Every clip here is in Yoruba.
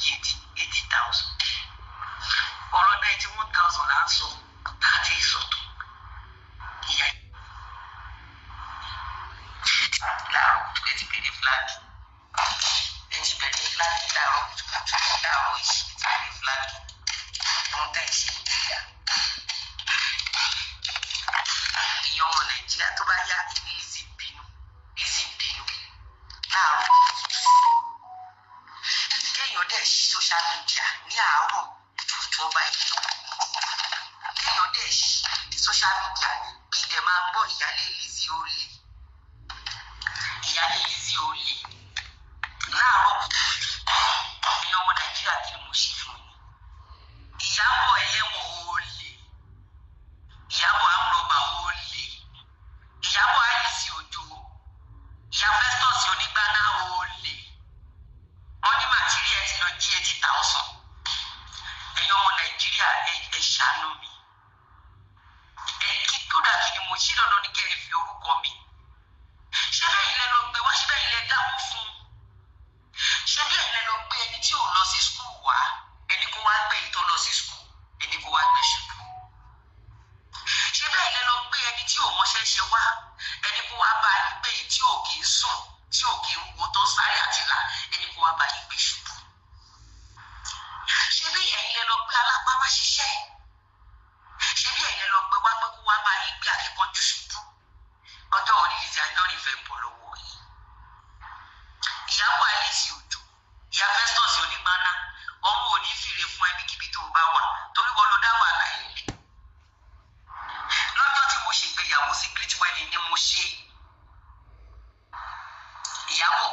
jí 80,000 ọ̀rọ̀ 91,000 là ń sọ àti ìsọ̀tọ̀ ìyá láàárọ̀ kùtù ẹ ti bèrè fúláàgì ẹ ti bèrè fúláàgì láàárọ̀ kùtù láàárọ̀ yìí ẹ ti bèrè fúláàgì ohun tẹ̀ ń ṣe ìyá ìyẹn ọmọ Nàìjíríà tó bá yá ìní ìsì bínú láàárọ̀ kéèyàn dẹ̀ ṣí social media ní àárọ̀ tó bá yìí kéèyàn dẹ̀ ṣí social media kí dẹ̀ máa gbọ́ ìyálé Lizzy olè láàárọ̀ ní ọmọ Nàìjíríà kí ni mo ṣe fún yín Ìyábọ̀ ẹlẹ́wọ̀n olè Ìyábọ̀ amúrọ̀bà olè Ìyábọ̀ Alice Ojo ìyá Festus onígbáná olè wọn ní màtírí ẹ ti lọ jí 80,000 ẹ̀yin ọmọ Nàìjíríà ẹ ṣàánú mi kí kódà kí ni mo ṣí dandan ní kẹrin fi orúkọ mi ṣé bẹ́ẹ̀ ilẹ̀ lọ gbé wá ṣé bẹ́ẹ̀ ilẹ̀ dáwó fún ṣé bẹ́ẹ̀ ilẹ̀ lọ gbé ẹni tí ò lọ sí skul wá ẹni kó wá gbé èyí tó lọ sí skul ẹni kó wá gbé ṣubú ṣé bẹ́ẹ̀ ilẹ̀ lọ gbé ẹni tí ò mọṣẹ́ ṣe wá ẹni kó wá bá yín gbé èyí tí ò kì í sùn tí ò kì í wo tó sáré àtìlá ẹni kó wá bá yín gbé ṣubú ṣé bí ẹ̀yin lẹ lọ gbé alápá má ṣiṣẹ́ ṣé bí ẹ̀yin lẹ lọ gbé wá pé kó wá bá yín gbé akẹ́kọ̀ọ́ ṣubú ọjọ́ òní Lizzy Anjorin fẹ́ bọ̀ lọ́wọ́ yìí Ìyábọ̀ Alice Ojo ìyá Festus onígbáná ọmọ òní fìrè fún ẹbíkíbi tó bá wà torí wọn ló dá wàhálà yìí lọ́jọ́ tí mo ṣègbéyàwó secret wedding ni mo ṣe Ìyábọ̀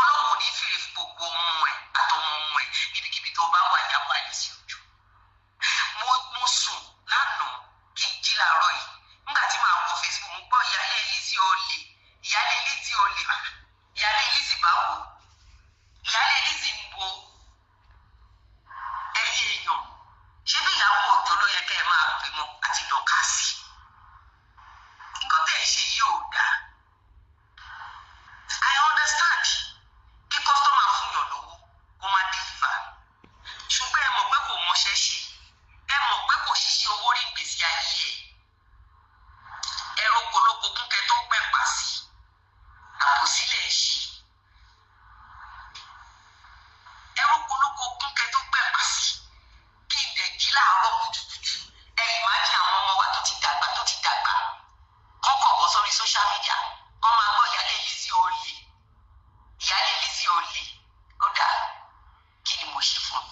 Ọlọ́run ò ní fìrè fún gbogbo ọmọ ẹ̀ àtọmọ ọmọ ẹ̀ níbikíbi tó bá wà Ìyábọ̀ Alice Ojo mo sùn lánàá kí n jí láàárọ̀ yìí nígbà tí màá wọ Facebook mo gbọ́ ìyálé Lizzy olè ìyálé Lizzy olè ìyálé Lizzy báwo ìyálé Lizzy ń bo ẹ̀yin èèyàn ṣé bí Ìyábọ̀ Òjó ló yẹ kẹ́ ẹ máa pè mọ́ àti dọ̀kásì nǹkan tẹ̀ ẹ ṣe yìí ò dáa I understand kí kọ́sítọ́mà fún yàn lówó kó má deliver ṣùgbọ́n ẹ mọ̀ pé kò mọṣẹ́ ṣe ẹ mọ̀ pé kò ṣiṣẹ́ owó rí ìgbésí ayé ẹ̀ ẹ̀rọ polówó kúnkẹ́ tó pẹ̀pà sí àbòsílẹ̀ ṣe ẹ̀rọ polówó kúnkẹ́ tó pẹ̀pà sí kí ìdẹ̀jí láàárọ̀ kùtùkùtù ẹ̀yìn má jẹ́ àwọn ọmọ wa tó ti dàgbà kọ́kọ́ bọ́ sórí social media wọ́n máa gbọ́ ìyálé Lizzy olè ó dà kí ni mo ṣe fún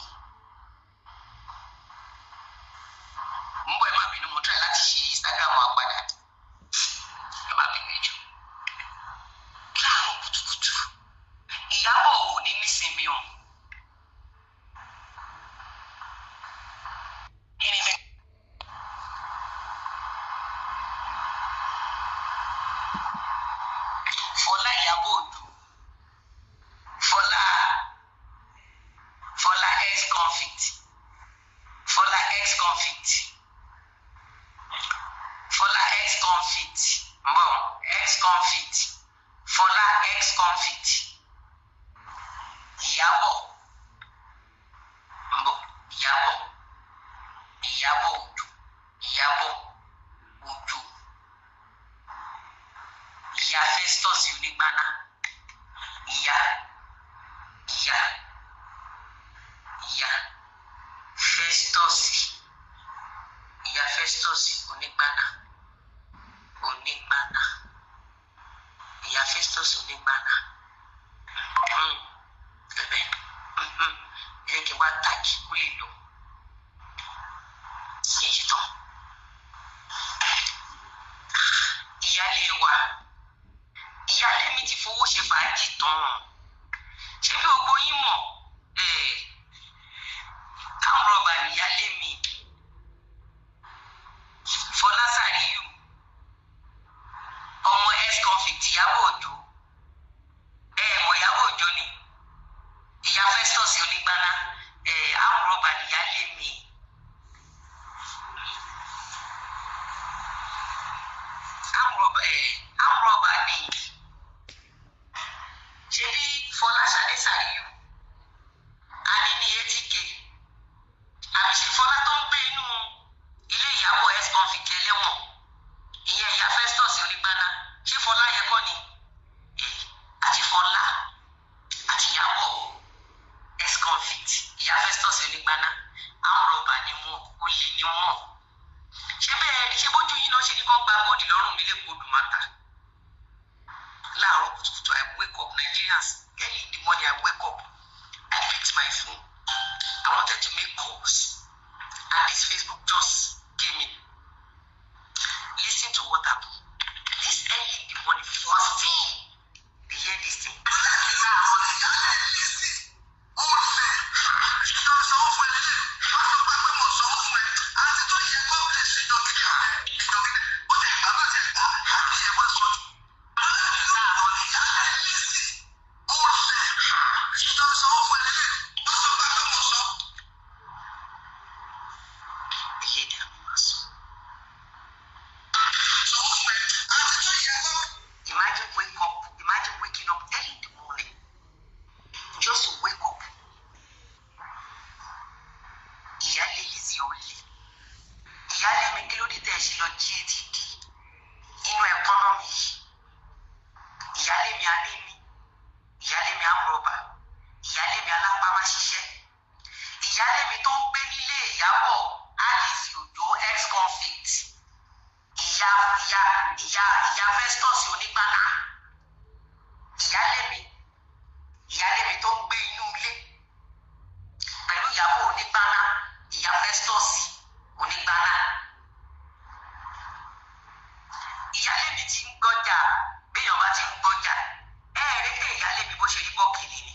un ẹ má bínú mo try láti ṣe Instagram wa padà ẹ má bínú ẹjọ́ láàárọ̀ kùtùkùtù Ìyábọ̀ ò ní nísinmi o Fọlá Ìyábọ̀ Òjó Fọlá ex-convict Fọlá ex-convict Fọlá ex-convict Fọlá ex-convict Ìyábọ̀ Òjó ìyá Festus onígbáná ìyá Festus onígbáná ìyá Festus onígbáná ẹ kí wá tàjì kó lè lọ èyí tán ìyálé wa ìyálé mi ti fowó ṣe fàájì tán ṣé bí gbogbo yín mọ̀ káwọn rọba níyálé mi Fọlá Sàríyù ọmọ ex-convict Ìyábọ̀ Òjó mọ̀ Ìyábọ̀ Òjó ni ìyá Festus onígbáná àmúrọ̀bà níyálé mi àmúrọ̀bà ni ṣe bí Fọlá Sàríyù a ní ní phone. I wanted to make calls. And this Facebook just came in. Listen to what happened. This early in the morning, first thing, they hear this thing. Imagine waking up early in the morning just to wake up. Ìyálé Lizzy Olè. Ìyálé mi kí ló dé tẹ́ ẹ ṣe lọ jí ATD inú ẹkọ́nọ́mì yìí. Ìyálé mi anémi. Ìyálé mi amúrọ̀bà. Ìyálé mi alápámáṣiṣẹ́. Ìyálé mi tó ń gbé nílé Ìyábọ̀ Alice Ojo ex-convict. Ìyá Festus onígbàlà. Ìyálé mi tó ń gbé inú ilé pẹ̀lú Ìyábọ̀ onígbàlà, ìyá Festus onígbàlà. Ìyálé mi ti ń gbọ́jà, béèyàn bá ti ń gbọ́jà, ẹ̀ẹ́dẹ́gbẹ́ ìyálé mi bó ṣe rí bọ́ọ̀kìlì ni.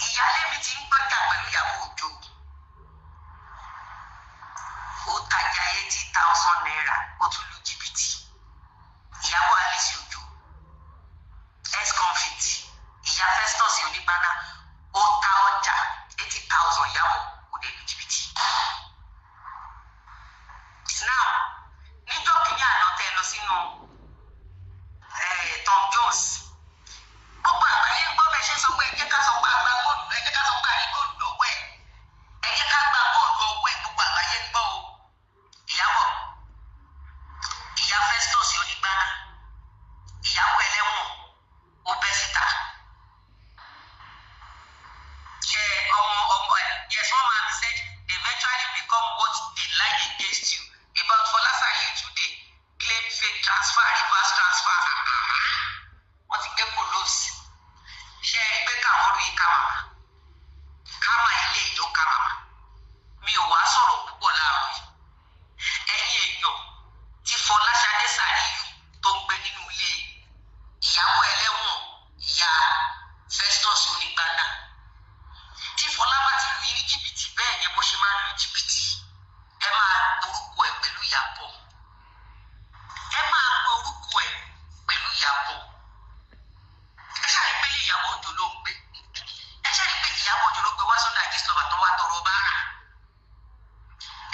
Ìyálé mi ti ń gbọ́jà pẹ̀lú Ìyábọ̀ Òjó. Ó tajà 80,000 naira, ó tún lu jìbìtì. Ìyábọ̀ Alice Ojo ex-convict, ìyá Festus onígbàlà, ó ta ọjà 80,000 Ìyábọ̀, ó dé lu jìbìtì. Now, níjọ́ kìíní àná tẹ́ lọ sínú Tom Jones, gbogbo àgbáyé ń gbọ́ bẹ́ẹ̀ ṣe sọ pé ẹ jẹ́ ká sọ pé àgbà góòlù, ẹ jẹ́ ká sọ pé àrí góòlù lọ́wọ́ ẹ̀, ẹ jẹ́ ká gba góòlù ọwọ́ ẹ̀, gbogbo àgbáyé ń gbọ́ o. Ìyábọ̀, ìyá Festus onígbàlà, Ìyábọ̀ ẹlẹ́wọ̀n, ó bẹ́ síta. Yes, one man said they eventually become what they lie against you. About Fọláṣadé today claim fake transfer, reverse transfer. Wọ́n ti gbé polóòsì. Ṣé ẹ gbé káwọn rí kámàmà? Kámà ilé ìjọ kámàmà. Mi ò wá sọ̀rọ̀ púpọ̀ láàárọ̀ yìí. Ẹ̀yin èèyàn tí Fọláṣadé Sàríyù tó ń gbé nínú ilé Ìyábọ̀ ẹlẹ́wọ̀n, ìyá Festus onígbàlà. Tí Fọlá bá ti lu yín ní jìbìtì bẹ́ẹ̀ yẹn bó ṣe máa ń lu jìbìtì, ẹ máa orúkọ ẹ̀ pẹ̀lú Ìyábọ̀. Ẹ máa pe orúkọ ẹ̀ pẹ̀lú Ìyábọ̀. Ẹ ṣáà rí pé Ìyábọ̀ Òjó ló ń gbé. Ẹ ṣáà rí pé Ìyábọ̀ Òjó ló gbé wá sọ́dọ̀ àjíṣọ́bà tó wá tọrọ báárà.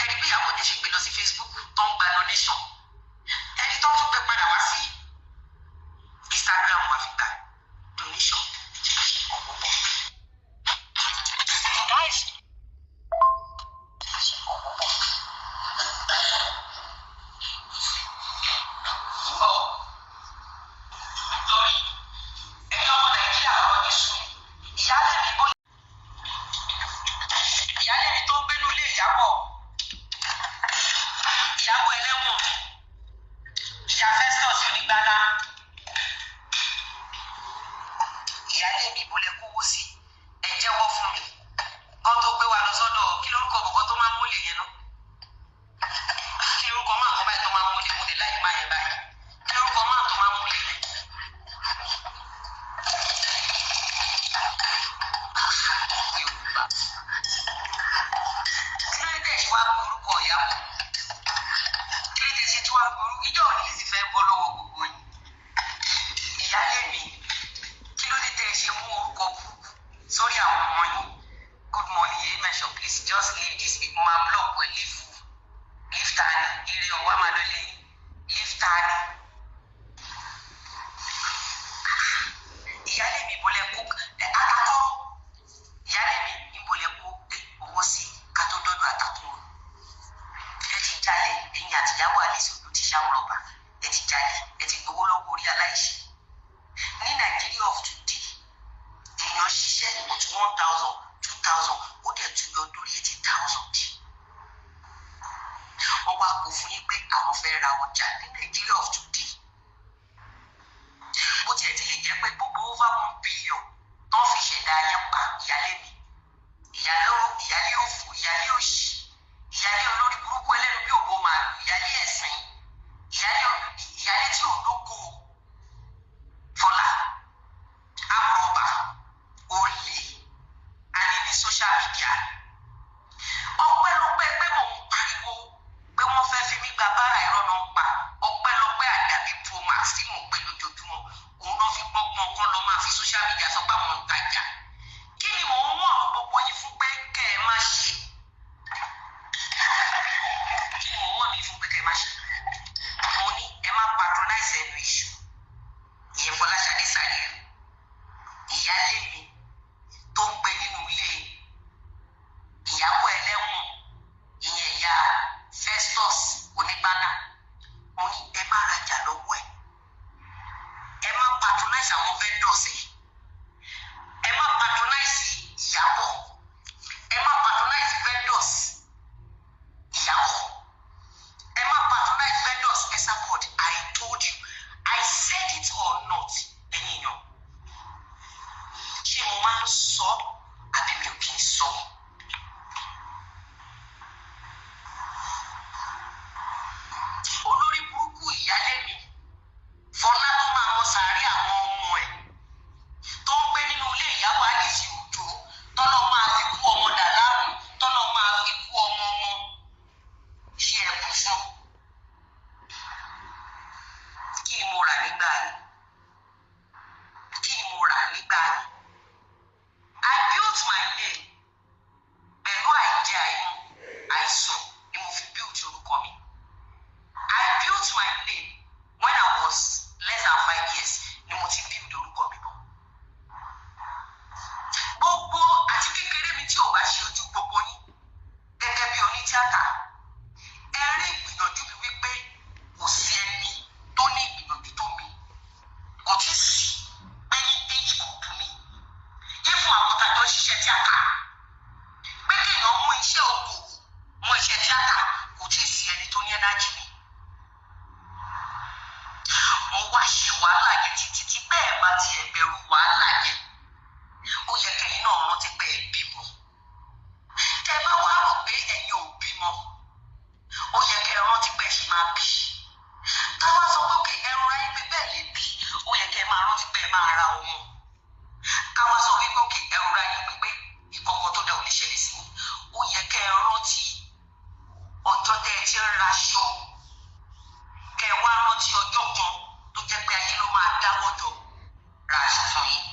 Ẹ rí pé Ìyábọ̀ Òjó ṣe gbé lọ sí Facebook tó ń gba donation. Ẹni tó tún gbé padà wá sí Instagram wá fi gba donation. Ọ̀pọ̀pọ̀. Guys. Ìyálé mi tó ń gbénú ilé Ìyábọ̀ ẹlẹ́wọ̀n, ìyá Festus onígbàlà. Ìyálé mi bó lẹ kówó sí, ẹ jẹ́wọ́ fún mi. Kọ́ tó gbé wa lọ sọ́dọ̀ kí lórúkọ bọ̀bọ̀ tó máa ń múlẹ̀ yẹn náà? Kí lórúkọ máa ń kọ́ báyìí tó máa ń múlẹ̀ láì máa yẹn báyìí? Kí lórúkọ máa ń tó máa ń múlẹ̀ yẹn? Yorùbá. Kí ló dé tẹ̀ ṣe wá orúkọ Ìyábọ̀? Kí ló dé ṣe tí wá orúkọ ìjọ òní lè sì fẹ́ bọ́ lọ́wọ́ gbogbo yìí? Ìyálé mi, kí ló dé tẹ̀ ṣe mú orúkọ burúkú sórí àwọn ọmọ yìí? Good morning, Amen. Please just leave this. My blog will leave Tani. Ire o wa máa lọ lẹ́yìn. Leave Tani. Ìyálé mi bolẹ̀ kó àtàkọ́rọ́. Ìyálé mi ìbolẹ̀ kó owó sí ká tó dọ́dọ̀ àtàkùn. Ẹ ti jalè, ẹ̀yin àti Ìyábọ̀ Alice Ojo ti ṣàwùrọ̀bà. Ẹ ti jalè, ẹ ti gbowó lọ́wọ́ orí aláìṣẹ̀. Ní Nàìjíríà of today, èèyàn ṣiṣẹ́ with 1,000, 2,000, ó dẹ̀ tún yọ lórí 80,000. Wọ́n wá kó fún yín pé àwọn fẹ́ ra ọjà ní Nàìjíríà of today. Bó tiẹ̀ ti lè jẹ́ pé gbogbo over 1 billion tó ń fi ṣẹ̀dá ayé pa ìyálé mi ìyálé òfò, ìyálé òṣì, ìyálé olórí burúkú ẹlẹ́nu bí òbó màálù, ìyálé ẹ̀sìn, ìyálé tí ò lóko. Fọlá amúrọ̀bà olè àní social media. Ọpẹ́lọpẹ́ pé mò ń pariwo pé wọ́n fẹ́ fi mí gba bára ìrọ́nà pa. Ọpẹ́lọpẹ́ Àdàbí Promax tí mò ń pè lójoojúmọ́. Òun náà fi gbọ́ngbọ́n kan lọ máa fi social media sọ pé àwọn ń tajà. Kí ni mò ń wọ̀n gbogbo yín fún pé kẹ́ ẹ má ṣe? Kí ni mò ń wọ̀n mi fún pé kẹ́ ẹ má ṣe? Mo ní ẹ má patronize ẹnu iṣu. Ìyẹn Fọláṣadé Sàríù. Ìyálé mi tó ń gbé nínú ilé ìyàwó ẹlẹ́wọ̀n, ìyẹn ìyá Festus Onígbàlà. Mo ní ẹ má rajà lọ́wọ́ ẹ̀. Ẹ má patronize àwọn vendors ẹ̀. Ẹ má patronize Ìyábọ̀. Ẹ má patronize vendors Ìyábọ̀. Ẹ má patronize vendors Esabod. I told you. I said it or not. Ẹ̀yin yàn. Ṣé mo máa ń sọ àbí mi ò kì í sọ? Olórí burúkú ìyálé mi Fọlá tó máa mọ sàárè àwọn ọmọ ẹ̀ tó ń gbé nínú ilé Ìyábọ̀ Àlìsí Òjó tọ́lọ́ máa fi kú ọmọ dàlámù tọ́lọ́ máa fi kú ọmọ ṣe ẹ̀bùn fún. Kí ni mo rà nígbà yín? Kí ni mo rà nígbà yín? I built my name pẹ̀lú àìjẹ àìmú àìsàn ni mo fi build orúkọ mi. I built my name when I was less than 5 years ni mo ti build orúkọ mi bọ̀. Gbogbo àti kékeré mi tí ò bá ṣe ojú gbogbo yín gẹ́gẹ́ bí onítíátà ẹ rí ìgbìyànjú mi wípé kò sí ẹni tó ní ìgbìyànjú tó mi. Kò tí sí pé ní age group mi yé fún àwọn tá a jọ ṣiṣẹ́ tíátà pé kéèyàn mú iṣẹ́ okòwò mọ iṣẹ́ tíátà kò tí sí ẹni tó ní ẹnájì mi. Mo wá ṣe wàhálà yẹn títí tí bẹ́ẹ̀ bá tiẹ̀ bẹ̀rù wàhálà yẹn. Ó yẹ kẹ́yìn náà rántí pé ẹ bímọ. Tẹ́ bá wá rò pé ẹ̀yin ò bímọ, ó yẹ kẹ́ ẹ rántí pé ẹ ṣì máa bí. Tá a bá sọ pé òkè ẹrù ráyé pé bẹ́ẹ̀ lè bí, ó yẹ kẹ́ ẹ máa rántí pé ẹ máa ra ọmọ. Ká wá sọ wípé òkè ẹrù ráyé pé ìkọ̀kọ̀ tó dẹ̀ ò lè ṣẹlẹ̀ sí i. Ó yẹ kẹ́ ẹ rántí ọjọ́ tẹ́ ẹ ti ń raṣọ. Kẹ́ ẹ wá rántí ọjọ́ kan tó jẹ́ pé ayé ló máa dáwọ́ jọ ra aṣọ fún yín.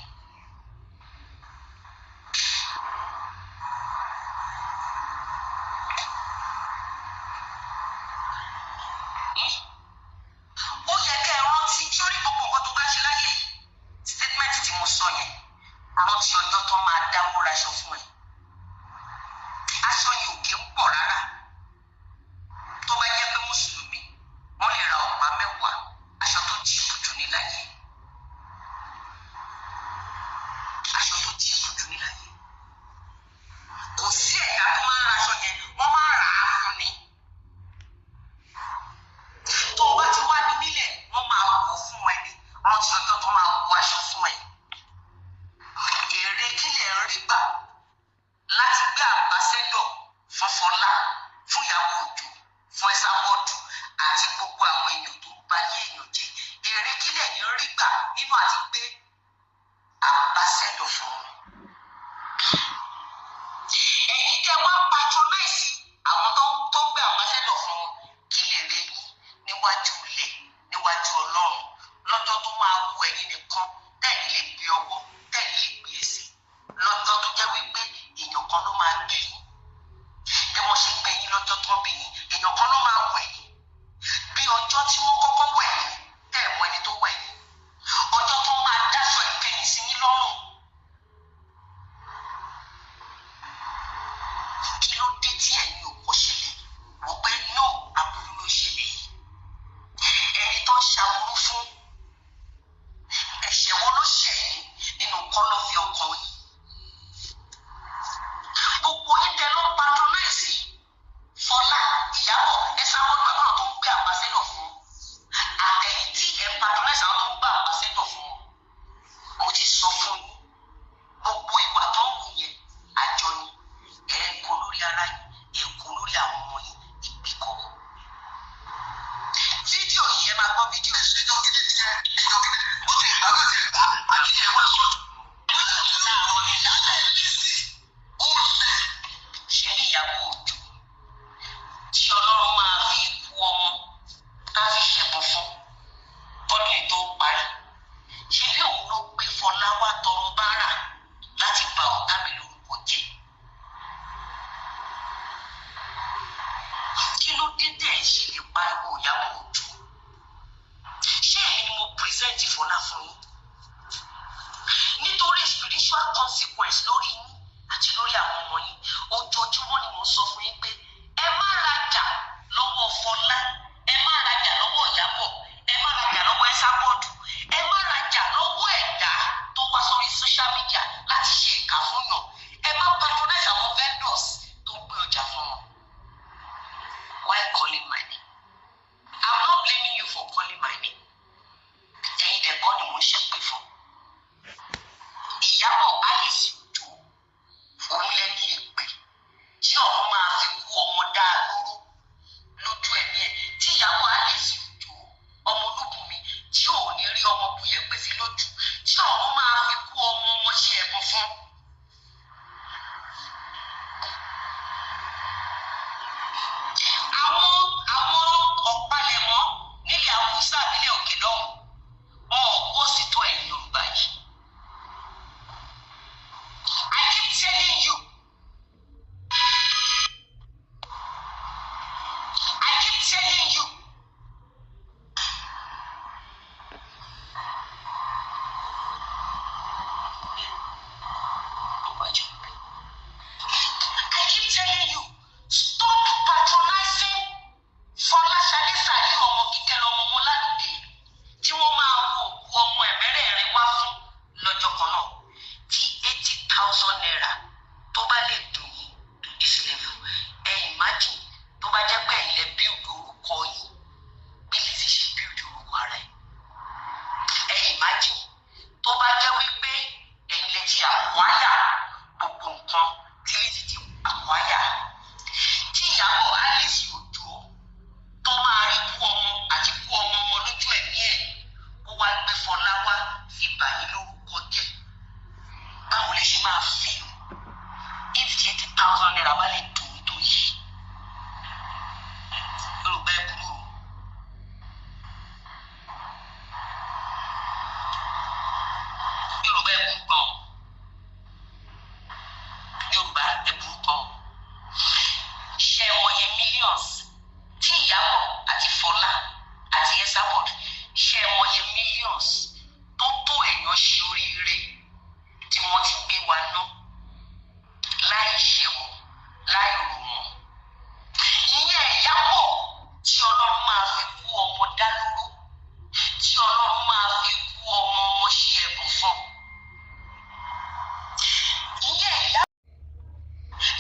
Ó yẹ kẹ́ ẹ rántí sórí gbogbo nǹkan tó bá ṣe láyé statement tí mo sọ yẹn rántí ọjọ́ tó máa dáwọ́ ra aṣọ fún ẹ. Aṣọ yìí ò kí ń pọ̀ rárá. Tó bá jẹ́ pé mùsùlùmí wọ́n lè ra ọ̀pá 10 aṣọ tó jíìpù jù ní láyé. Aṣọ tó jíìpù jù ní láyé. Kò sí ẹ̀yà tó máa ń ra aṣọ yẹn, wọ́n máa rà á fún ni. Tó o bá ti wá ní nílẹ̀, wọ́n máa wọ̀ fún ẹ ní. Rántí ọjọ́ tó máa wọ aṣọ fún ẹ. Èrè kílẹ̀ ń rí gbà láti gbé àmbásẹ́dọ̀ fún Fọlá, fún Ìyábọ̀ Òjó, fún Esabod àti gbogbo àwọn èèyàn tó ń ba ayé èèyàn jẹ́. Èrè kílẹ̀ ń rí gbà nínú àti gbé àmbásẹ́dọ̀ fún wọn. Ẹ̀yin tẹ́ wá patronize àwọn tó ń gbé àmbásẹ́dọ̀ fún wọn kí lè rẹ yín níwájú ilẹ̀ níwájú Ọlọ́run lọ́jọ́ tó máa wú ẹ̀yin nìkan tẹ́ẹ̀ lè gbé ọwọ́ tẹ́ẹ̀ lè gbé ẹsẹ̀ lọ́jọ́ tó jẹ́ wípé èèyàn kan ló máa gbé yín bí wọ́n ṣe gbé yín lọ́jọ́ tó bí yín èèyàn kan ló máa wẹ̀ yín bí ọjọ́ tí wọ́n kọ́kọ́ wẹ̀ yín tẹ́ ẹ̀ mọ ẹni tó wẹ̀ yín ọjọ́ tó máa dáṣọ ìkẹyìn sí yín lọ́rùn. Kí ló dé tí ẹ̀yin ò kọ́ ṣẹlẹ̀ wò pé no aburú ló ṣẹlẹ̀ yìí ẹni tó ń ṣàbúrú fún ẹ̀ṣẹ̀ wo ló ṣẹ̀ yín nínú kọ́lọ́fì ọkàn yín. Gbogbo yín tẹ ló ń patronize Fọlá, Ìyábọ̀, Esabod bàbá tó ń gbé àmbásẹ́dọ̀ fún àtẹ̀yìn tí ẹ̀ ń patronize àwọn tó ń gbé àmbásẹ́dọ̀ fún. Mo ti sọ fún yín gbogbo ìwà tó ń wù yẹn àjọ ni dé tẹ̀ ẹ̀ ṣe lè pariwo Ìyábọ̀ Òjó? Ṣé èmi ni mo present Fọlá fún yín? Nítorí spiritual consequence lórí yín àti lórí àwọn ọmọ yín, ojoojúmọ́ ni mo sọ fún yín pé ẹ má rajà lọ́wọ́ Fọlá, ẹ má rajà lọ́wọ́ Ìyábọ̀, ẹ má rajà lọ́wọ́ Ẹsábọ́ọ̀dù, ẹ má rajà lọ́wọ́ ẹ̀dá tó wá sórí social media láti ṣe ìkà fún yàn, ẹ má patronize àwọn vendors tó gbé ọjà fún wọn. Why calling my name? I'm not blaming you for calling my name. Ẹ̀yin dẹ̀ kọ́ ni mo ń ṣépè fún. Ìyábọ̀ Alice Òjó òun lẹ́ni èpè tí ọ̀run máa fi kú ọmọ dáa lóró lójú ẹ̀mí ẹ̀, tí Ìyábọ̀ Alice Òjó ọmọ Olúbùnmi tí ò ní rí ọmọ buyẹ̀pẹ̀ sí lójú, tí ọ̀run máa fi kú ọmọ ọmọ ṣe ẹ̀bùn fún. Àwọn ọ̀pálẹ̀mọ́ nílẹ̀ Haúsá nílẹ̀ òkè lọ́hùn wọn ò kó sí tó ẹ̀yin Yorùbá yìí. I keep telling you. I keep telling you. I keep telling you. Stop patronizing Fọláṣadé Sàrí ọmọ Kíkẹ́ lọ́mọ Mọ́ládùúgbò tí wọ́n máa wo òkú ọmọ ẹ̀mẹ́rẹ̀ẹ̀rin wá fún lọ́jọ́ kan náà. Tí 80,000 naira tó bá lè dùn yín to this level, ẹ imagine tó bá jẹ́ pé ẹ̀yin lè build orúkọ yìí bí Lizzy ṣe build orúkọ ara ẹ̀. Ẹ imagine tó bá jẹ́ wípé ẹ̀yin lè ti acquire gbogbo nǹkan tí Lizzy ti acquire. Tí Ìyábọ̀ Alice Òjó tó máa rí kú ọmọ àti kú ọmọ ọmọ lójú ẹ̀mí ẹ̀ kó wá gbé Fọlá wá fi bà yín lórúkọ jẹ́. Báwo lè ṣe máa fi if 80,000 naira bá lè dùn tó yìí? Yorùbá ẹ burú o. Yorùbá ẹ burú gan. Yorùbá ẹ burú gan. Ṣé wọ̀nyẹ millions tí Ìyábọ̀ àti Fọlá àti Ẹsábọ́ọ̀dù, ṣé wọ̀nyẹ millions tó tó èèyàn ṣe oríire tí wọ́n ti gbé wa ná láì ṣẹ̀wọ̀ láì rò wọ́n. Ìyẹn Ìyábọ̀ tí Ọlọ́run máa fi kú ọmọ dá lóró, tí Ọlọ́run máa fi kú ọmọ ọmọ ṣe ẹ̀bùn fún. Ìyẹn Ìyábọ̀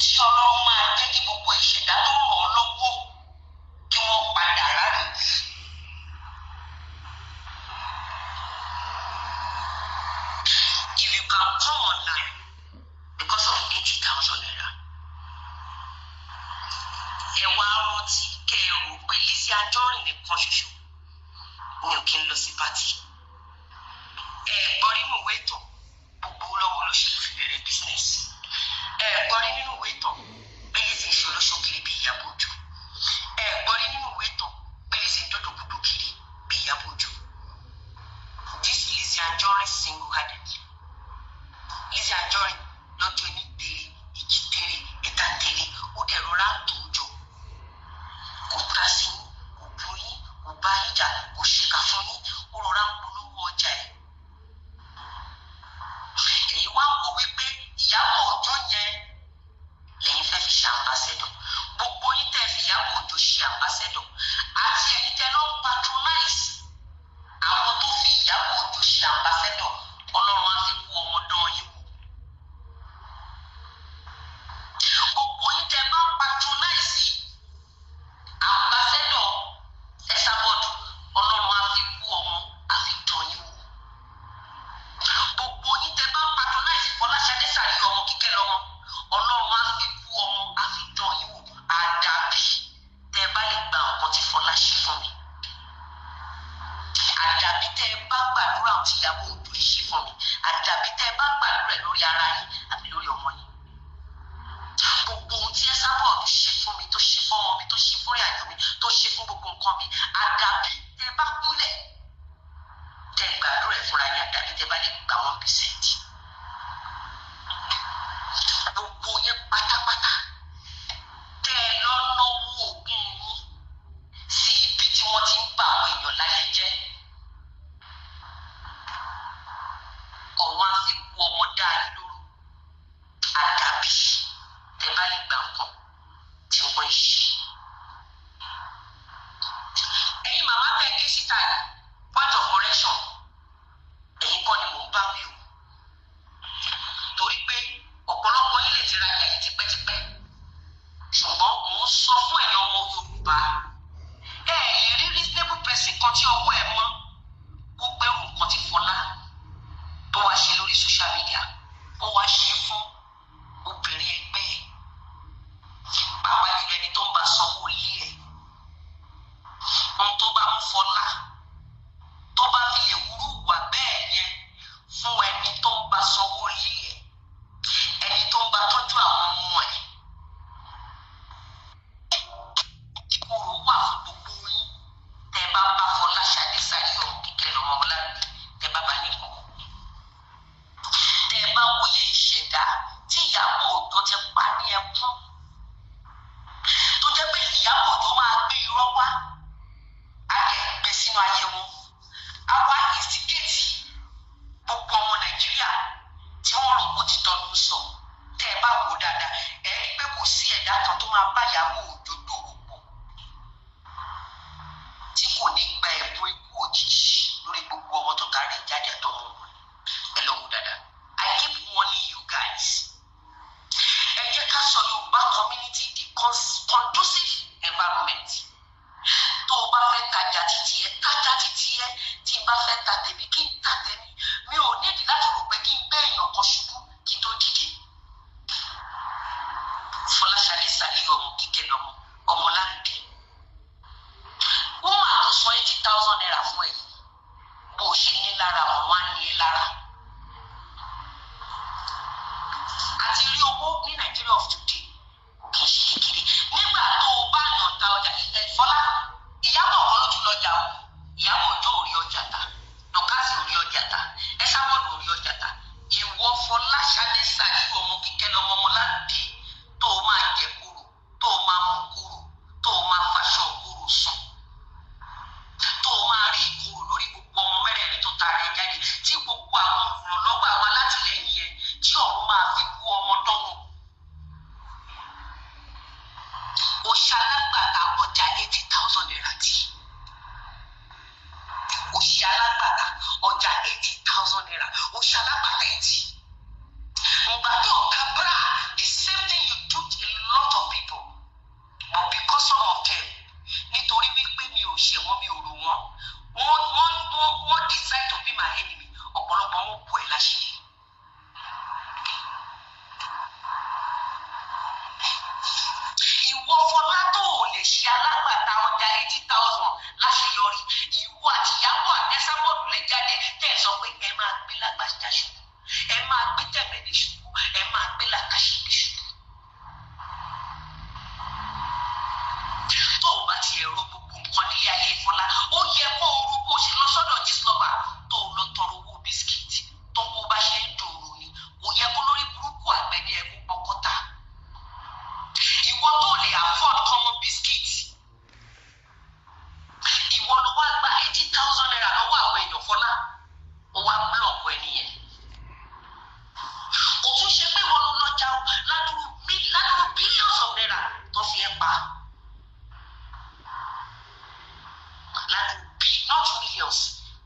tí Ọlọ́run máa jẹ́ kí gbogbo ìṣẹ̀dá tó ràn ọ́ lọ́wọ́ kí wọ́n padà ráre wù. If you can come online because of 80,000 naira, ẹ wá rántí kẹ́ ẹ rò pé Lizzy Anjorin nìkan ṣoṣo ni ò kí ń lọ sí pátì. Ẹ gbọ́ nínú ìwé ìtàn gbogbo lọ́wọ́ olóṣèlú fi bẹ̀rẹ̀ bísínẹ́sì. Ẹ gbọ́ nínú ìwé ìtàn pé Lizzy ń ṣe olóṣòkiri bí Ìyábọ̀ Òjó. Ẹ gbọ́ nínú ìwé ìtàn pé Lizzy ń dọ́dọ̀ gbogbo kiri bí Ìyábọ̀ Òjó. This Lizzy Anjorin single-handedly. Lizzy Anjorin lọ́jọ́ ní tèrè ìjì tèrè ẹ̀ta tèrè ó dẹ̀ rọra tó jọ. Kò ta sí yín, kò bu yín, kò bá yín jà, kò ṣèkà fún yín, ó rọra ń polówó ọjà ẹ̀. Èyí wá wò wípé Ìyábọ̀ Òjó yẹn lẹ́yìn fẹ́ fi ṣe ambassador. Gbogbo yín tẹ́ fi Ìyábọ̀ Òjó ṣe ambassador àti ẹ̀yin tẹ́ lọ patronize àwọn tó fi Ìyábọ̀ Òjó ṣe ambassador, Ọlọ́run á fi kú ọmọ dán yín wò. Gbogbo yín tẹ́ bá patronize ambassador Ẹsábọ́ọ̀dù, Ọlọ́run á fi kú ọmọ á fi dán yín wò. Gbogbo yín tẹ́ bá patronize Fọláṣadé Sàrí ọmọ Kíkẹ́ lọ́mọ, Ọlọ́run á fi kú ọmọ á fi dán yín wò. Àdàbí tẹ́ bá lè gba nǹkan tí Fọlá ṣe fún mi. Àdàbí tẹ́ bá gbàdúrà tí Ìyábọ̀ Òjó ṣe fún mi. Àdàbí tẹ́ bá gbàdúrà lórí ara yín àbí lórí ọmọ yín. Gbogbo ohun tí Ẹsábọ́ọ̀dù ṣe fún mi, tó ṣe fún ọmọ mi, tó ṣe fún ìrìnàjò mi, tó ṣe fún gbogbo nǹkan mi. Àdàbí tẹ́ bá kúnlẹ̀ tẹ́ gbàdúrà ẹ̀ fúnra yín. Àdàbí tẹ́ bá lè gba 1%. Gbogbo yẹn pátápátá tẹ́ lọ́nà owó oògùn yín ẹ̀dá kan tó máa bá Ìyábọ̀ Òjó dòwò pọ̀ tí kò ní gba ẹ̀bùn ikú òjijì lórí gbogbo ọmọ tó kárí jáde àtọmọ ẹ lọ wò dáadáa. I keep warning you guys. Ẹ jẹ́ ká sọ Yorùbá community di conducive environment. Tó o bá fẹ́ tajà títí ẹ tí n bá fẹ́ ta tèmi kí n ta tèmi. Mi ò nídìí láti rò pé kí n gbé èèyàn kan ṣubú kí n tó dìde. Fọláṣadé Sàlíù ọmọ Kíkẹ́ lọ́mọ Ọmọláńdé. Wọ́n máa tó sọ 80,000 naira fún ẹ bó o ṣe ní lára ọ̀run á ní ẹ lára. Àti rí owó ní Nigeria of today kì í ṣe kékeré. Nígbà tó o bá yàn ta ọjà Fọlá Ìyábọ̀ kan ló tún lọ́jà o. Ìyábọ̀ Òjó ò rí ọjà ta, Dọ̀kásì ò rí ọjà ta, Ẹsábọ̀dù ò rí ọjà ta. Ìwọ Fọláṣadé Sàlíù ọmọ Kíkẹ́ lọ́mọ Ọmọláńdé tó o máa jẹ kúrò, tó o máa mú kúrò, tó o máa faṣọ kúrò sùn, tó o máa rí ìkúrò lórí gbogbo ọmọ mẹ́rẹ̀ẹ̀rin tó tara ẹ jáde tí gbogbo àwọn olùrànlọ́wọ́ àwọn alátìlẹ́yìn yẹn tí ọ̀run máa fi kú ọmọ dánwò. O ṣalágbàtà ọjà 80,000 naira tí. O ṣalágbàtà ọjà 80,000 naira. O ṣalágbàtà ẹ̀ tí. Ngbà tó ọ̀ka bra the same thing you do to a lot of people. But because some of them nítorí wípé mi ò ṣe wọ́n mi ò rò wọ́n decide to be my enemy. Ọ̀pọ̀lọpọ̀ wọn kú ẹ̀ láṣìírí. Ìwọ Fọlá tó ò lè ṣe alágbàtà ọjà 80,000 láṣeyọrí. Ìwọ àti Ìyábọ̀ Ẹsábọ̀dù lè jáde tẹ̀ sọ pé ẹ máa gbé Lágbájá ṣubú, ẹ máa gbé Tẹ̀mẹ̀dẹ̀ ṣubú, ẹ máa gbé Làkàṣègbè ṣubú. Tó o bá ti ẹ̀rọ gbogbo nǹkan nílé ayé Fọlá, ó yẹ kó o rú bó ṣe lọ sọ́dọ̀ Gíslọ́bà tó o lọ tọrọ owó bisikíìtì tó o bá ṣe ń dòrò ni. Kò yẹ kó lórí burúkú àgbẹ̀dẹ ẹ̀kú pọkọ́ta. Ìwọ tó lè afford common biscuit. Ìwọ ló wá gba 80,000 naira lọ́wọ́ àwọn èèyàn Fọlá. Ó wá búlọ̀kù ẹ nìyẹn. Kò tún ṣe pé wọn ló lọ́jà o ládùúrú billions of naira tó fi ẹ́ pa. Not millions,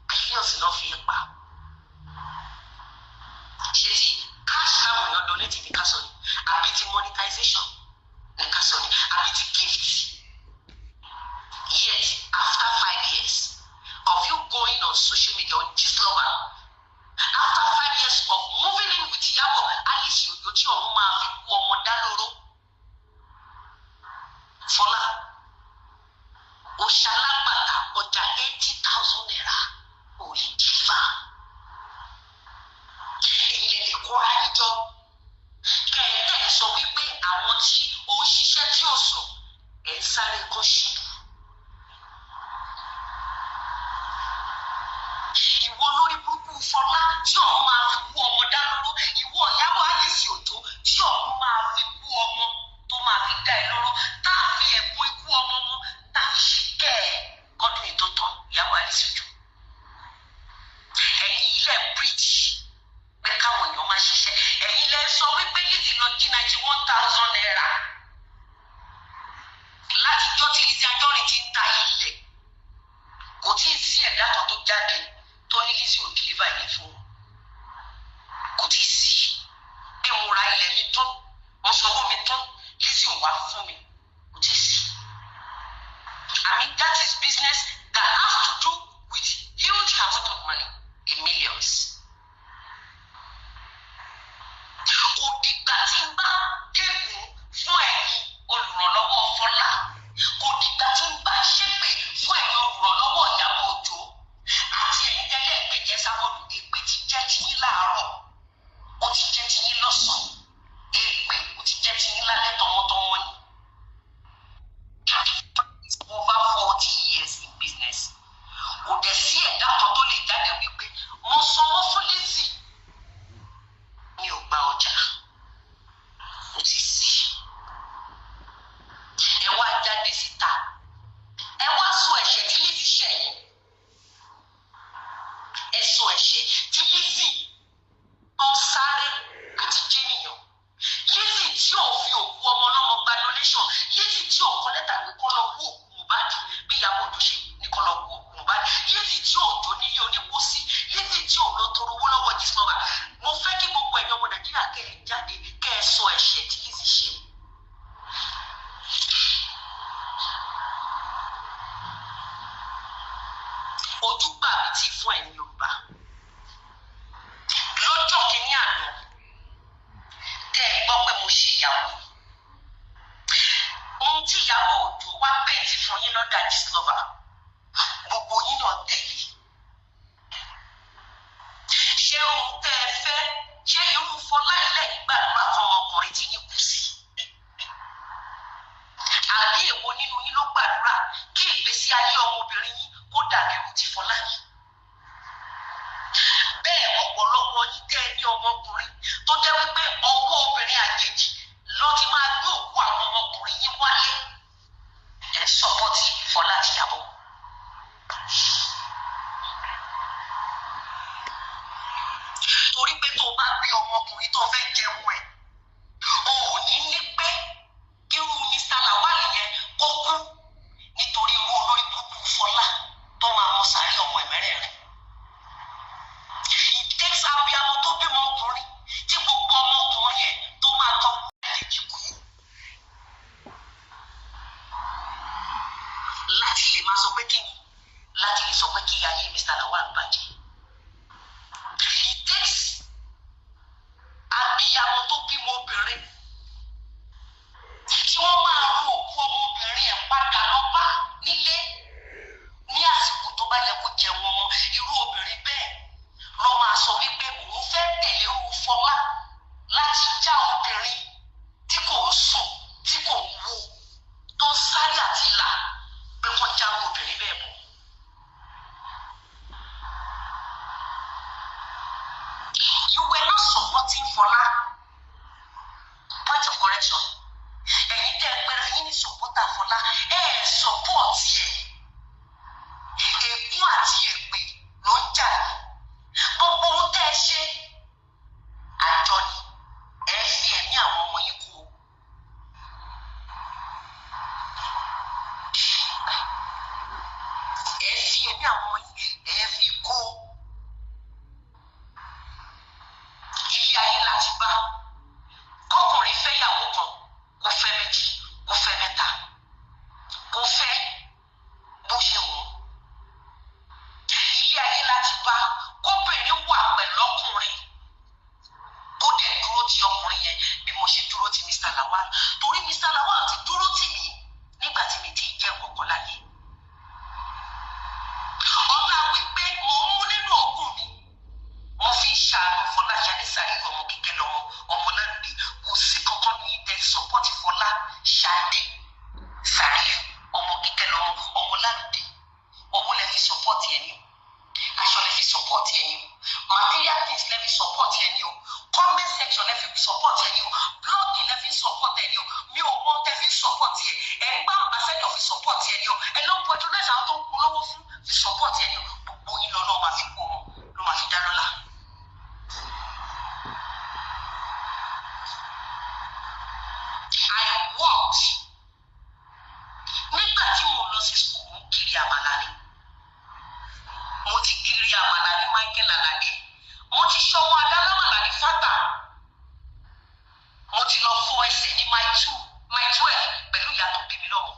billions ló fi ẹ́ pa. Ṣé ti cash láwọn èèyàn donate ní ká sọ ni? Àbí ti monetization? I need to gift. Yet, after 5 years of you going on social media on Gíslọ́bà, after 5 years of moving in with Ìyábọ̀ Alice Òjó tí ọ̀run máa fi kú ọmọ dá lóró. Fọlá, o ṣalágbàtà ọjà 80,000 naira ò lè dìfà. Ẹ̀yin lè lè kóra níjọ. Kẹ̀ẹ́tẹ̀ sọ wípé àwọn tí ó ń ṣiṣẹ́ tí ò sùn ẹ̀ ń sáré kan ṣubú. Ìwọ lórí burúkú Fọlá tí ọ̀run máa fi kú ọmọ dá lóró. Ìwọ Ìyábọ̀ Alice Òjó tí ọ̀run máa fi kú ọmọ tó máa fi dá ẹ lóró. Tá a fi ẹ̀bùn ikú ọmọ mọ́, tá a fi ṣe kẹ́ ẹ kọ́dún ètò tán Ìyábọ̀ Alice Òjó. Ẹ̀yin ilẹ̀ bíríjì pé káwọn èèyàn máa ṣiṣẹ́. Ẹ̀yin lẹ sọ wípé Lizzy lọ jí 91,000 naira. Látijọ́ tí Lizzy Anjorin ti ń ta ilẹ̀, kò tí ì sí ẹ̀dá kan tó jáde tó ní Lizzy ò deliver ilẹ̀ fún un. Kò tí ì sí. Bí mo ra ilẹ̀ mi tán, mo sanwó mi tán, Lizzy ò wá fún mi. Kò tí ì sí. I mean, that is business that has to do with huge amount of money in millions. Kò dìgbà tí ń bá dẹ́kun fún ẹ̀yin olùrànlọ́wọ́ Fọlá. Kò dìgbà tí ń bá ṣépè fún ẹ̀yin olùrànlọ́wọ́ Ìyábọ̀ Òjó. Àti ẹ̀yin tẹ́lẹ̀ ẹ̀gbẹ̀jẹ̀ Ẹsábọ̀dù, èpè ti jẹ́ ti yín láàárọ̀. Ó ti jẹ́ ti yín lọ́sàn-án. Èpè ó ti jẹ́ ti yín lálẹ́ tọmọtọmọ ni. Over 40 years in business. Kò dẹ̀ sí ẹ̀dá kan tó lè jáde wípé mo sanwó fún Lizzy. Mi ò gba ọjà. Kò tí ì sí. Ẹ wá jáde síta. Ẹ wá sọ ẹ̀ṣẹ̀ tí Lizzy ṣẹ̀ yẹn. Ẹ sọ ẹ̀ṣẹ̀ tí Lizzy tó ń sáré àti jẹ́nìyàn. Lizzy tí ò fi òkú ọmọ náà tí ò kọ́ lẹ́tà pé kọ́ lọ wú òkú Mohbad bí Ìyábọ̀ Òjó ṣe ní kọ́ lọ wú òkú Mohbad, Lizzy tí ò jó nílé onípòsí, Lizzy tí ò lọ tọrọ owó lọ́wọ́ Gistlover. Mo fẹ́ kí gbogbo ẹ̀yin ọmọ Nàìjíríà kẹ́ ẹ jáde kẹ́ ẹ sọ ẹ̀ṣẹ̀ tí Lizzy ṣe. Ojú gbà mí tí fún ẹ̀yin Yorùbá lọ́jọ́ kìíní àná tẹ́ ẹ gbọ́ pé mo ṣe ìyàwó, ohun tí Ìyábọ̀ Òjó wá pẹ̀ntì fún yín lọ́dà Gistlover gbogbo yín náà tẹ̀lé. Ṣé ohun tẹ́ ẹ fẹ́, ṣé irú Fọlá ilẹ̀ ìgbàdúrà fọmọkùnrin tí yín kù sí? Àbí èwo nínú yín ló gbàdúrà kí ìgbésí ayé ọmọbìnrin yín kó dàbí irú ti Fọlá yìí? Bẹ́ẹ̀ ọ̀pọ̀lọpọ̀ yín tẹ́ ẹ ní ọmọkùnrin tó jẹ́ wípé ọwọ́ obìnrin àjèjì ló ti máa gbé òkú àwọn ọmọkùnrin yín wálé. Ẹ sọ́pọ́tì Fọlá àti Ìyábọ̀. Torí pé tó bá bí ọmọkùnrin tó fẹ́ jẹun ẹ̀, o ò ní ní pé irú Mr. Lawal yẹn kó kú nítorí irú olórí burúkú Fọlá tó máa mọ sáré ọmọ ẹ̀mẹ́rẹ̀ rẹ̀. Ìtẹ́sí abiyamọ tó bímọ ọkùnrin tí gbogbo ọmọkùnrin ẹ̀ tó máa tọ́ ẹ̀jẹ̀ kú láti lè máa sọ pé kí ni, láti lè sọ pé kí ayé Mr. Lawal bàjẹ́. Ìtẹ́sí abiyamọ tó bímọ obìnrin tí wọ́n máa rú òkú ọmọbìnrin ẹ̀ padà lọ bá nílé ní àsìkò tó bá yẹ kó jẹun ọmọ. Irú obìnrin bẹ́ẹ̀ ló máa sọ wípé òun fẹ́ tẹ̀lé irú Fọlá láti já obìnrin tí kò ń sùn tí kò ń wo tó ń sáré àti là pé wọ́n já obìnrin bẹ́ẹ̀ bọ̀. You were not supporting Fọlá. Point of correction. Ẹ̀yin tẹ́ ẹ pẹ́rẹ́ yín ní supporter Fọlá, support ẹ̀. Ègún àti èpè ló ń jà ní. Gbogbo ohun tẹ́ ẹ ṣe àjọ ni ẹ fi ẹ̀mí àwọn ọmọ yín kú. Ẹ fi ẹ̀mí àwọn ọmọ yín ẹ fi kú. Ilé ayé láti bá kọkùnrin fẹ́ yàwó kan kó fẹ́ méjì kó fẹ́ mẹ́ta kó fẹ́ bó ṣe wù ú. Ilé ayé láti bá kóbìnrin wà pẹ̀lú ọkùnrin kó dẹ̀ dúró ti ọkùnrin yẹn bí mo ṣe dúró ti Mr. Lawal. Torí Mr. Lawal ti dúró tì mí nígbà tí mi ti jẹ́ kọ̀ọ̀kan láyé. Ọlá wípé mo mú nínú ògùn mi, mo fi ń ṣàánú Fọláṣadé Sàríù ọmọ Kíkẹ́ lọ́mọ ọmọ Ládùúgbò. Kò sí kankan ní tẹ sọpọ́tì Fọláṣadé Sàríù ọmọ Kíkẹ́ lọ́mọ ọmọ Ládùúgbò. Owó lẹ fi sọpọ́tì ẹni o, aṣọ lẹ fi sọpọ́tì ẹni o, material things lẹ fi sọpọ́tì ẹni o, comment section lẹ fi sọpọ́tì ẹni o, blogging lẹ fi sọpọ́tì ẹni o. Mi ò mọ tẹ fi sọpọ́tì ẹ, ẹ ń bá ambassador fi sọpọ́tì ẹni o, ẹ ló ń pọ̀jù lẹ́sà tó ń polówó fún fi sọpọ́tì ẹni o. Gbogbo yín lọ náà máa fi kú ọmọ ló máa fi dá lọ́lá. I worked nígbà tí mo lọ sí school mo kiri àmàlà ni. Mo ti kiri àmàlà ní Michael Alade, mo ti ṣọwọ́ adálámàlà ní Fata, mo ti lọ fọ ẹsẹ̀ ní my 12 pẹ̀lú ìyá tó bí mi lọ́mọ.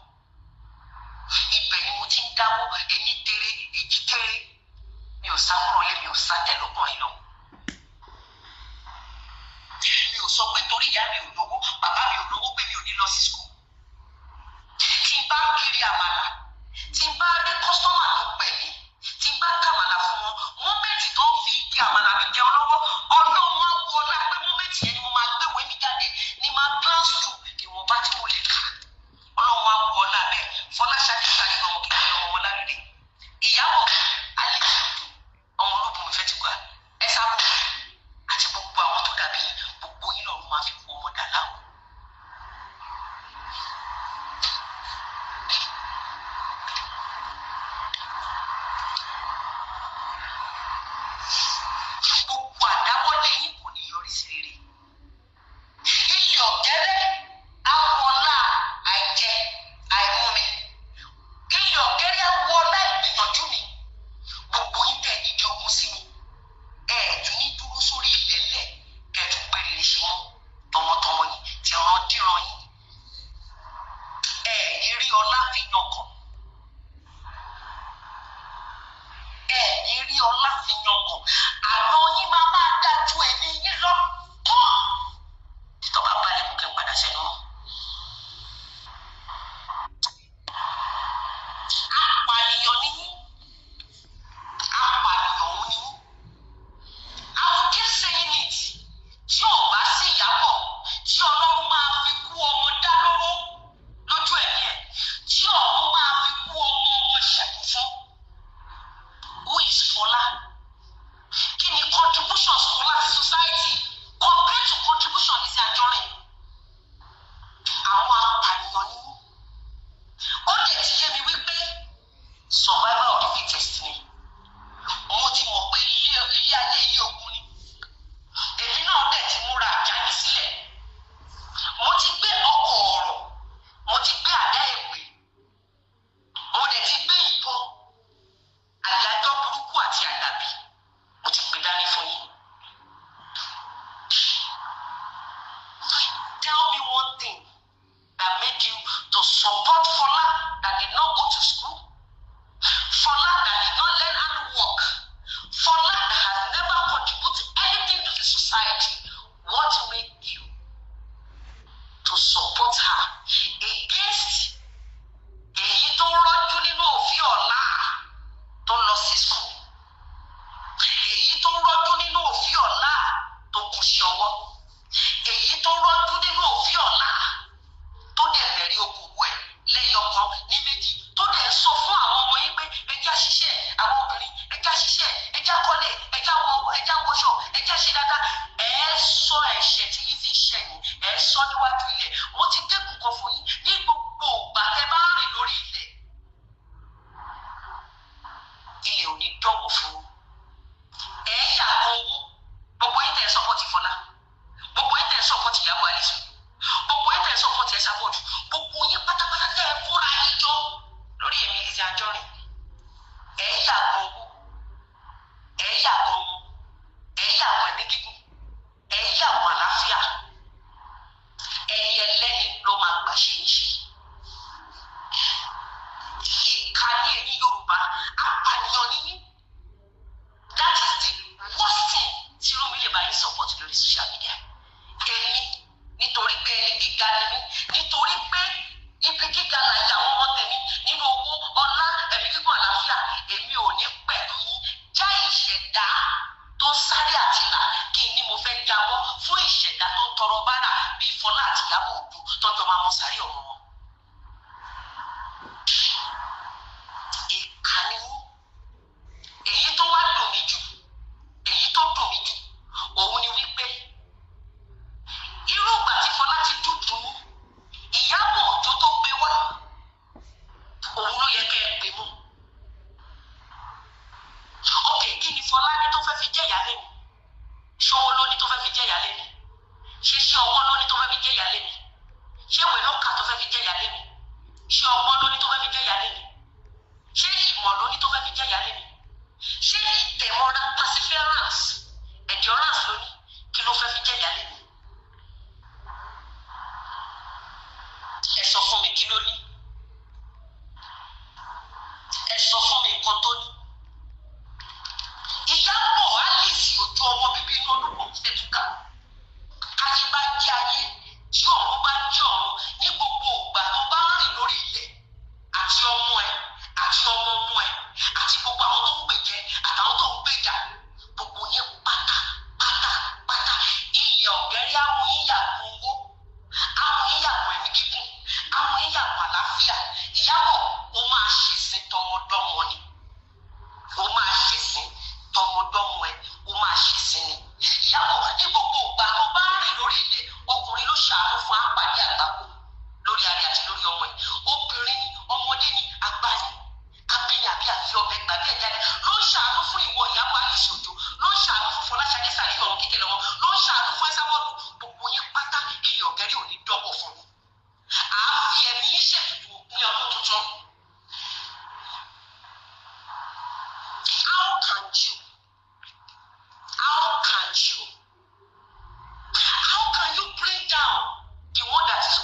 Ibẹ̀ ni mo ti ń dáwó èmi tere èjì tere. Mi ò sá kúrò lé, mi ò sá tẹ̀ lọ́kùnrin lọ. Mi ò sọ pé torí ìyá mi ò lówó, bàbá mi ò lówó pé mi ò ní lọ sí school. Tí n bá ń kiri àmàlà, tí n bá rí kọ́sọ́mà tó pè mí, tí n bá kàmàlà fún wọn, mọ́mẹ́ǹtì tó ń fi ike àmàlà mi jẹun lọ́wọ́, ọlọ́run á wọ ọlá pé mọ́mẹ́ǹtì yẹn ni mo máa gbéwèé mi jáde ní máa glance jù ìwọ̀nba tí mo lè kà. Ọlọ́run á wọ ọlá bẹ́ẹ̀. Fọláṣadé Sàríù ọmọ Kíkẹ́ lọ́mọ ọmọ Ládùúgbò. Ìyábọ̀ Alẹ́ ọmọ ológun ìfẹ́ ti gbà ẹ sábà àti gbogbo àwọn tó dàbí gbogbo yín lọ́run máa fi kú ọmọ dà láwọn. Gbogbo àdáwọ́lé yín kò ní yọrí sí rere. Ilé ọ̀gẹ́rẹ́ awọ́lá àìjẹ́ ràn yín. Ní rí ọlá fi yangàn. Ní rí ọlá fi yangàn. Àná yín máa dájú ẹ̀mí yín lọ. Títọ́ bá balẹ̀ kó kí n padà sẹ́nu mọ́. Apànìyàn ni yín. Apànìyàn òun ni yín. I will keep saying it. Tí ò bá sí Ìyábọ̀, tí Ọlọ́run máa fi kú ọmọ dá lóró lójú ẹ̀mí ẹ̀, tí ọ̀run máa fi kú ọmọ ṣẹ̀kú fún. Who is Fọlá? Kí ni contributions Fọlá sí society compared to contribution Lizzy Anjorin? Àwọn apànìyàn ni yín. Ó dẹ̀ ti yé mi wípé survival of the fittest ni. Mo ti mọ̀ pé ilé ayé yìí ogun ni. Èmi náà dẹ̀ ti múra àjáde sílẹ̀. Mo ti gbé ọkọ̀ ọ̀rọ̀, mo ti gbé àdá èpè, mo dẹ̀ ti gbé ìbọn, àyájọ́ burúkú àti àdàbí, mo ti gbé dání fún yín. Tell me one thing that made you to support Fọlá that did not go to school, Fọlá that did not learn handwork, Fọlá that has never contributed anything to the society. What made you to support her against èyí tó rọ́jú nínú òfin ọ̀la tó lọ sí school, èyí tó rọ́jú nínú òfin ọ̀la tó kù sí ọwọ́, èyí tó rọ́jú nínú òfin ọ̀la tó dẹ̀ bẹ̀rẹ̀ okòwò ẹ̀ lẹ́yọkan ní méjì, tó dẹ̀ sọ fún àwọn ọmọ yín pé ẹjá ṣiṣẹ́, àwọn obìnrin ẹjá ṣiṣẹ́, ẹjá kọ́lé, ẹjá wọṣọ, ẹjá ṣe dáadáa. Ẹ sọ ẹ̀ṣẹ̀ tí yín sì ṣẹ̀yìn, ẹ sọ níwájú ilẹ̀. Mo ti dẹ́kun kan fún yín ní gbogbo ìgbà tẹ́ bá rìn lórí ilẹ̀. Ilẹ̀ ò ní dánwò fún yín. Ẹ yàgò owó. Gbogbo yín tẹ̀ sọ́pọ̀tì Fọlá. Gbogbo yín tẹ̀ sọ́pọ̀tì Ìyábọ̀ Àlìsù. Gbogbo yín tẹ̀ sọ́pọ̀tì Ẹ̀sà Bọ́ọ̀dù. Gbogbo yín pátápátá tẹ́ ẹ kóra yín jọ lórí èmi Lizzy Anjorin. Ẹ yàgò owó. Ẹ yàgò ọmọ. Ẹ yàgò ẹ̀mí gígùn. Ẹ yàgò àlàáfíà. Ẹni ẹlẹ́ni ló máa gbà ṣe é ṣe. Ìka ní ẹ̀yin Yorùbá, apànìyàn ni yín. That is the worst thing tí Rúmi lè bá yín support lórí social media. Èmi nítorí pé ẹni gíga ni mí, nítorí pé ibi gíga là yà àwọn ọmọ tèmi nínú owó, ọlá, ẹ̀mí gígùn, àlàáfíà. Èmi ò ní pẹ̀lú yín já ìṣẹ̀dá tó sáré àtìlà kí ni mo fẹ́ jábọ́ fún ìṣẹ̀dá tó tọrọ bárà bíi Fọlá àti Ìyábọ̀ Òjó tọ́jọ́ máa mọ sáré ọmọ wọn. Ìkànnì èyí tó wá dùn mí jù, èyí tó dùn mí jù, òun ni wípé irú ìgbà tí Fọlá ti dúdú Ìyábọ̀ Òjó tó gbé wá, òun ló yẹ kẹ́ ẹ pè mú. Okay, kí ni Fọlá ní tó fẹ́ fi jẹ́ ìyálé mi? Ṣówó ló ní tó fẹ́ fi jẹ́ ìyálé mi? Ṣé ọwọ́ ló ní tó fẹ́ fi jẹ́ ìyálé mi? Ṣé ìwé ló kà tó fẹ́ fi jẹ́ ìyálé mi? Ṣé ọgbọ́n ló ní tó fẹ́ fi jẹ́ ìyálé mi? Ṣé ìmọ̀ ló ní tó fẹ́ fi jẹ́ ìyálé mi? Ṣé ìtẹ̀mọ́ra perseverance, endurance ló ní kí ló fẹ́ fi jẹ́ ìyálé mi? Ẹ sọ fún mi kí ló ní? Ẹ sọ fún mi nǹkan tó ní. Ìyábọ̀ Àlìsù Òjó ọmọ bíbí inú Olúkòkun Fẹ́túkà. Ayé bá jẹ́ ayé, tí ọ̀run bá jẹ́ ọ̀run, ní gbogbo ìgbà tó bá rìn lórí ilẹ̀ àti ọmọ ẹ àti ọmọ ọmọ ẹ àti gbogbo àwọn tó ń gbèjẹ àtàwọn tó ń gbèjà, gbogbo yẹn pátápátá ilẹ̀ ọ̀gẹ́rẹ́ amúyíyàgò owó, amúyíyàgò ẹ̀mí gígùn, amúyíyàgò àlàáfíà. Ìyábọ̀ ó máa ṣẹ̀sìn tọmọdọ́mọ ni. Ó máa ṣẹ̀sìn tọmọdọ́mọ ẹ, ó máa ṣẹ̀sìn ni. Ìyábọ̀ ní gbogbo ìgbà tó bá rìn lórí ilẹ̀, ọkùnrin ló ṣàánú fún apàdé àgbákò lórí ayé àti lórí ọmọ ẹ. Obìnrin ni, ọmọdé ni, àgbà ni, abíyàn àbí àfi ọbẹ̀ gbàgbé ẹ̀já ni ló ń ṣàánú fún ìwọ Ìyábọ̀ Àlìsù Òjó, ló ń ṣàánú fún Fọláṣadé Sàríyá ọ̀run kékeré lọ́wọ́, ló ń ṣàánú fún Ẹ̀sà Bọ́ọ̀dù. Gbogbo yín pátá ilẹ̀ ọ̀gẹ́rẹ́ ò ní dọ́wọ́ fún mi. Àáfi ẹ̀mí yín ṣètùtù òpin ọdún tuntun. How can you bring down the one that is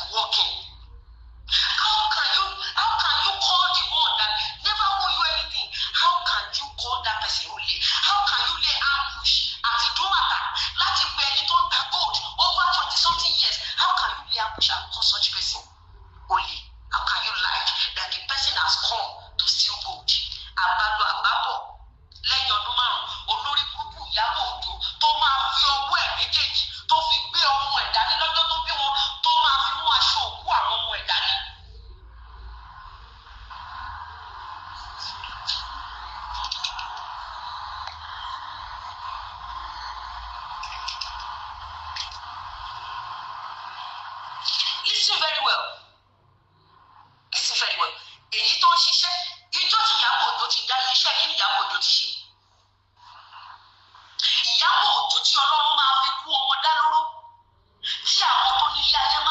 listen very well. Listen very well. Èyí tó ń ṣiṣẹ́, ìjọ tí Ìyábọ̀ Òjó ti dá iléeṣẹ́ kí ni Ìyábọ̀ Òjó ti ṣe? Ìyábọ̀ Òjó tí Ọlọ́run máa fi kú ọmọ dá lóró, tí àwọn tó ní ilé ayé máa